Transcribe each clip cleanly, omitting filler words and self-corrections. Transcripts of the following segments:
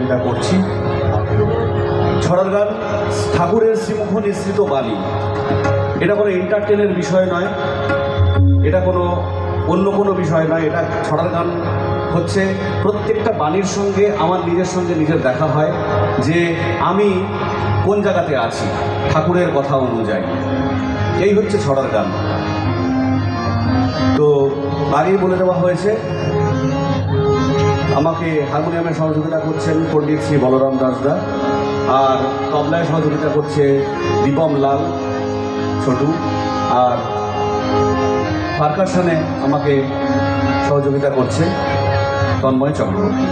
এটা করছি ছড়ার গান ঠাকুরের শ্রীমুখ নিঃসৃত বাণী। এটা কোনো এন্টারটেনের বিষয় নয়, এটা কোনো অন্য কোনো বিষয় নয়। এটা ছড়ার গান হচ্ছে প্রত্যেকটা বাণীর সঙ্গে আমার নিজের সঙ্গে নিজের দেখা হয় যে আমি কোন জায়গাতে আছি ঠাকুরের কথা অনুযায়ী। এই হচ্ছে ছড়ার গান। তো আগেই বলে দেওয়া হয়েছে আমাকে হারমোনিয়ামে সহযোগিতা করছেন পণ্ডিত শ্রী বলরাম দাসদা, আর তবলায় সহযোগিতা করছে দীপম লাল ছোটু, আর পারকাশনে আমাকে সহযোগিতা করছে তন্ময় চক্রবর্তী।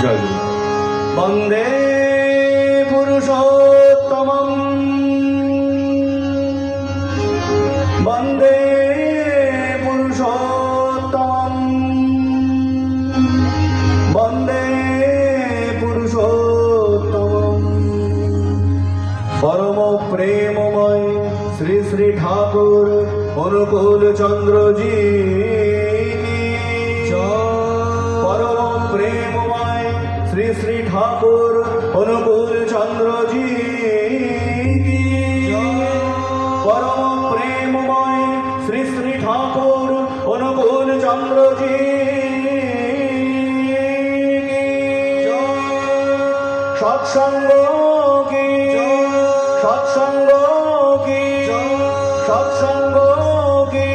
জয় গুরু। বন্দে পুরুষোত্তমম বন্দে পুরুষোত্তমম বন্দে পুরুষোত্তমম পরম প্রেমময় শ্রী শ্রী ঠাকুর অনুকূল চন্দ্রজি। পরম প্রেমময় শ্রী শ্রী ঠাকুর অনুকূল চন্দ্রজি। পরম প্রেমময় শ্রী শ্রী ঠাকুর অনুকূল চন্দ্রজি। সৎসঙ্গ কি সৎসঙ্গ কি সৎসঙ্গ কি।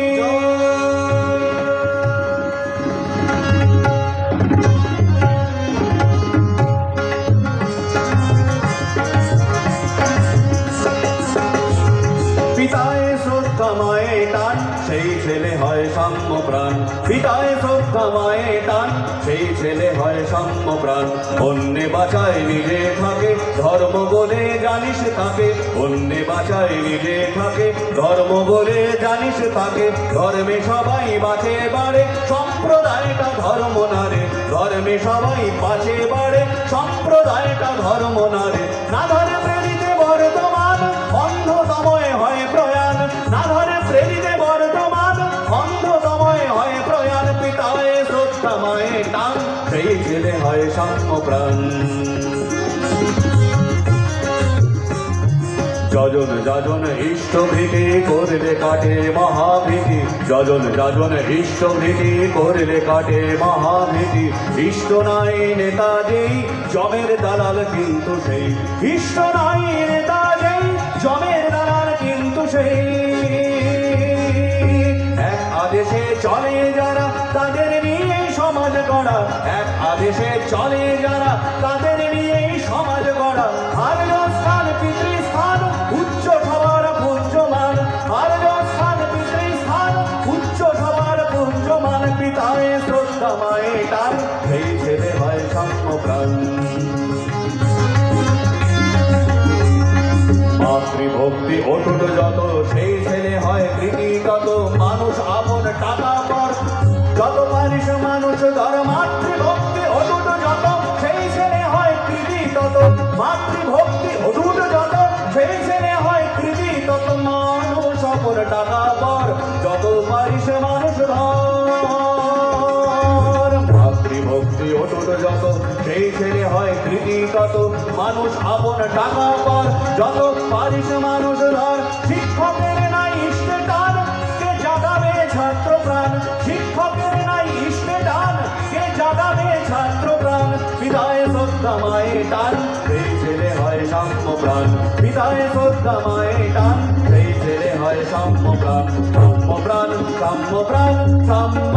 পিতায় শ্রদ্ধা মায়ে টান সেই ছেলে হয় সাম্য প্রাণ। পিতায় শ্রদ্ধা মায়ে টান সেই ছেলে হয় সাম্য প্রাণ। অন্যে বাঁচায় নিজে থাকে ধর্ম বলে জানিস তাকে। অন্যে বাঁচায় নিজে থাকে ধর্ম বলে জানিস তাকে। ধর্মে সবাই বাঁচে বাড়ে সম্প্রদায়টা ধর্ম নারে। ধর্মে সবাই বাঁচে বাড়ে সম্প্রদায়টা ধর্ম নারে। না ধরে প্রেরিতে বর্তমান অন্ধতময় হয় প্রয়াণ। না ধরে প্রেরিতে বর্তমান অন্ধতময় হয় প্রয়াণ। পিতায় শ্রদ্ধা মায়ে টান সেই ছেলে হয় সাম্য প্রাণ। যজন যজন ইষ্টভীতি করলে কাটে মহাভীতি। যজন যজন ইষ্টভীতি করলে কাটে মহাভীতি। ইষ্ট নাই নেতা যেই জমের দালাল কিন্তু সেই। ইষ্ট নাই নেতা যেই জমের দালাল কিন্তু সেই। এক আদেশে চলে যারা তাদের নিয়েই সমাজ গড়া। এক আদেশে চলে যারা তাদের নিয়েই সমাজ গড়া। আর্য স্থান পিতৃস্থান উচ্চ সবার পূজ্যমান। আর্য স্থান পিতৃস্থান উচ্চ সবার পূজ্যমান। পিতায় শ্রদ্ধা মায়ে টান সেই ছেলে হয় সাম্য প্রাণ। মাতৃভক্তি অটুট যত সেই ছেলে হয় কৃতি তত। মানুষ আপন টাকা কর যত পারিস মানুষ ধর। মাতৃভক্তি অটুট যত সেই ছেলে হয় কৃতি তত। মাতৃভক্তি অটুট যত সেই ছেলে হয় কৃতি তত। মানুষ আপন টাকা কর যত পারিস মানুষ ধর। মাতৃভক্তি অটুট যত সেই ছেলে হয় কৃতি তত। মানুষ আপন টাকা কর যত পারিস মানুষ ধর। শিক্ষকের নাই ইষ্টে টান কে জাগাবে ছাত্র প্রাণ। শিক্ষকের নাই ইষ্টে টান কে জাগাবে ছাত্র প্রাণ। পিতায় শ্রদ্ধা মায়ে টান সেই ছেলে হয় সাম্য প্রাণ। পিতায় শ্রদ্ধা মায়ে টান সেই ছেলে হয় সাম্য প্রাণ। সাম্য প্রাণ সাম্য প্রাণ সাম্য।